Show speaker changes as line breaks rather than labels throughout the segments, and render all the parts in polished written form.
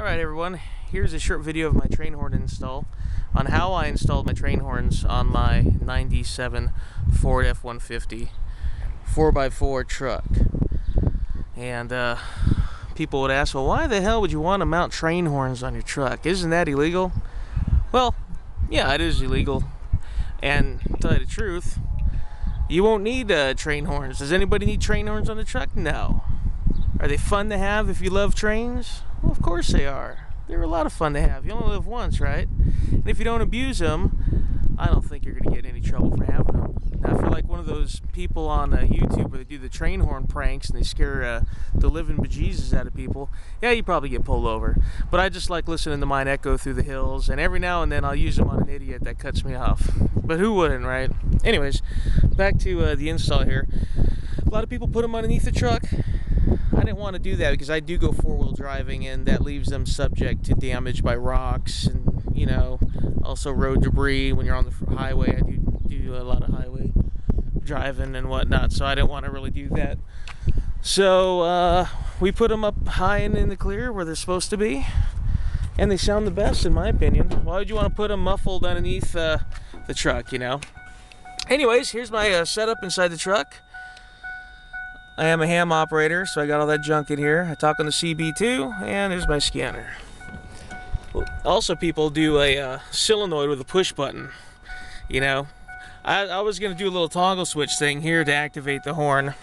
Alright everyone, here's a short video of my train horn install on how I installed my train horns on my 97 Ford F-150 4x4 truck. And people would ask, well, why the hell would you want to mount train horns on your truck? Isn't that illegal? Well, yeah, it is illegal. And to tell you the truth, you won't need train horns. Does anybody need train horns on the truck? No. Are they fun to have if you love trains? Well, of course they are. They're a lot of fun to have. You only live once, right? And if you don't abuse them, I don't think you're going to get in any trouble for having them. Now, if you're like one of those people on YouTube where they do the train horn pranks and they scare the living bejesus out of people, yeah, you probably get pulled over. But I just like listening to mine echo through the hills, and every now and then I'll use them on an idiot that cuts me off. But who wouldn't, right? Anyways, back to the install here. A lot of people put them underneath the truck. I didn't want to do that because I do go four-wheel driving, and that leaves them subject to damage by rocks and, you know, also road debris when you're on the highway. I do a lot of highway driving and whatnot, so I didn't want to really do that. So we put them up high and in the clear where they're supposed to be, and they sound the best in my opinion. Why would you want to put them muffled underneath the truck, you know? Anyways, here's my setup inside the truck. I am a ham operator, so I got all that junk in here. I talk on the CB2, and there's my scanner. Also, people do a solenoid with a push button. You know, I was going to do a little toggle switch thing here to activate the horn,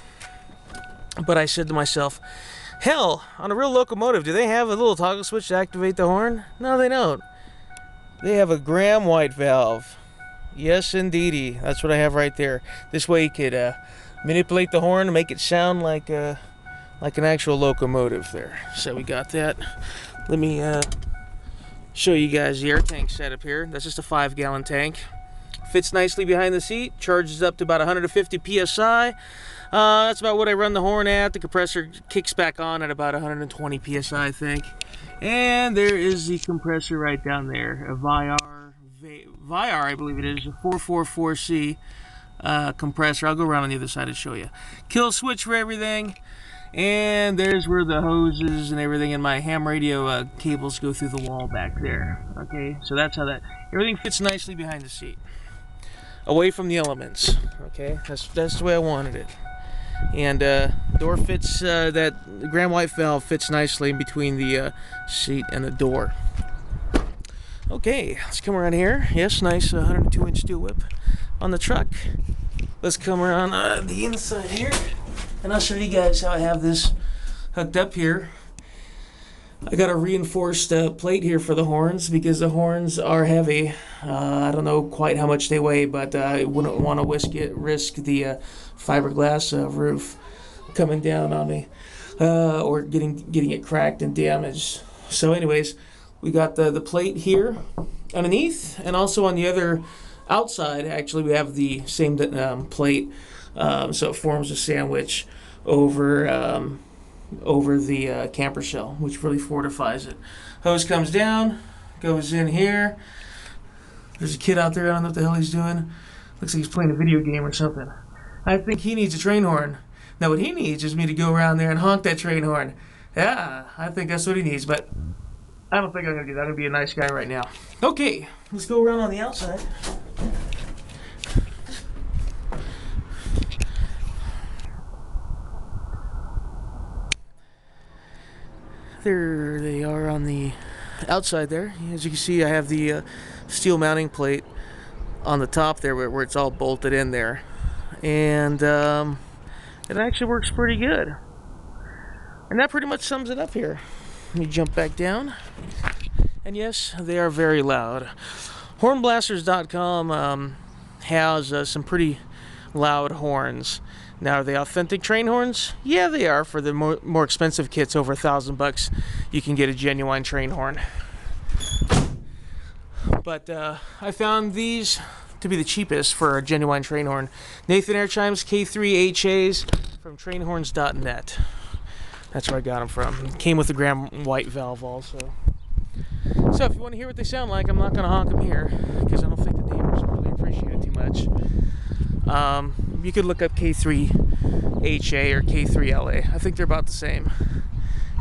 but I said to myself, hell, on a real locomotive, do they have a little toggle switch to activate the horn? No, they don't. They have a Graham White valve. Yes, indeedy. That's what I have right there. This way you could manipulate the horn to make it sound like an actual locomotive there. So we got that. Let me show you guys the air tank setup here. That's just a 5-gallon tank. Fits nicely behind the seat. Charges up to about 150 psi. That's about what I run the horn at. The compressor kicks back on at about 120 psi, I think. And there is the compressor right down there. A Viair, I believe it is, a 444C. Compressor. I'll go around on the other side and show you. Kill switch for everything, and there's where the hoses and everything and my ham radio cables go through the wall back there. Okay, so that's how everything fits nicely behind the seat, away from the elements. Okay, that's the way I wanted it. And door fits, that Graham White valve fits nicely in between the seat and the door. Okay, let's come around here. Yes, nice 102-inch steel whip on the truck. Let's come around the inside here, and I'll show you guys how I have this hooked up here. I got a reinforced plate here for the horns because the horns are heavy. I don't know quite how much they weigh, but I wouldn't want to risk the fiberglass roof coming down on me or getting it cracked and damaged. So anyways, we got the plate here underneath, and also on the other outside, actually, we have the same plate, so it forms a sandwich over the camper shell, which really fortifies it. Hose comes down, goes in here. There's a kid out there, I don't know what the hell he's doing. Looks like he's playing a video game or something. I think he needs a train horn. Now what he needs is me to go around there and honk that train horn. Yeah, I think that's what he needs, but I don't think I'm going to do that. I'm going to be a nice guy right now. Okay, let's go around on the outside. There they are on the outside there. As you can see, I have the steel mounting plate on the top there where it's all bolted in there. And it actually works pretty good. And that pretty much sums it up here. Let me jump back down. And yes, they are very loud. Hornblasters.com has some pretty loud horns. Now, are they authentic train horns? Yeah, they are. For the more expensive kits, over $1,000, you can get a genuine train horn. But I found these to be the cheapest for a genuine train horn. Nathan AirChime's K3HAs from trainhorns.net. That's where I got them from. Came with the Graham White valve also. So if you want to hear what they sound like, I'm not going to honk them here because I don't think the neighbors really appreciate it too much. You could look up K3HA or K3LA. I think they're about the same.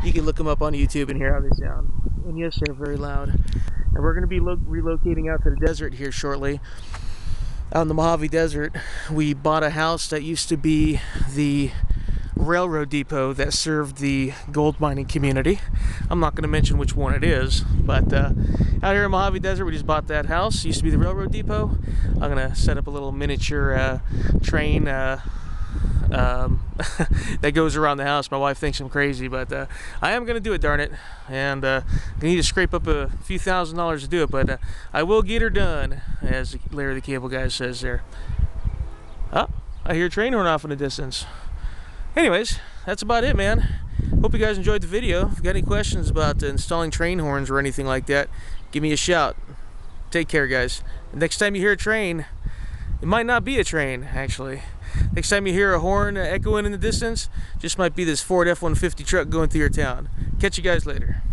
You can look them up on YouTube and hear how they sound. and yes, they're very loud. And we're going to be relocating out to the desert here shortly. Out in the Mojave Desert, we bought a house that used to be the railroad depot that served the gold mining community. I'm not going to mention which one it is, but out here in Mojave Desert, we just bought that house. It used to be the railroad depot. I'm going to set up a little miniature train that goes around the house. My wife thinks I'm crazy, but I am going to do it, darn it. And I need to scrape up a few $1,000s to do it, but I will get her done, as Larry the Cable Guy says there. Oh, I hear a train horn off in the distance. Anyways, that's about it, man. Hope you guys enjoyed the video. If you got any questions about installing train horns or anything like that, give me a shout. Take care, guys. Next time you hear a train, it might not be a train, actually. Next time you hear a horn echoing in the distance, just might be this Ford F-150 truck going through your town. Catch you guys later.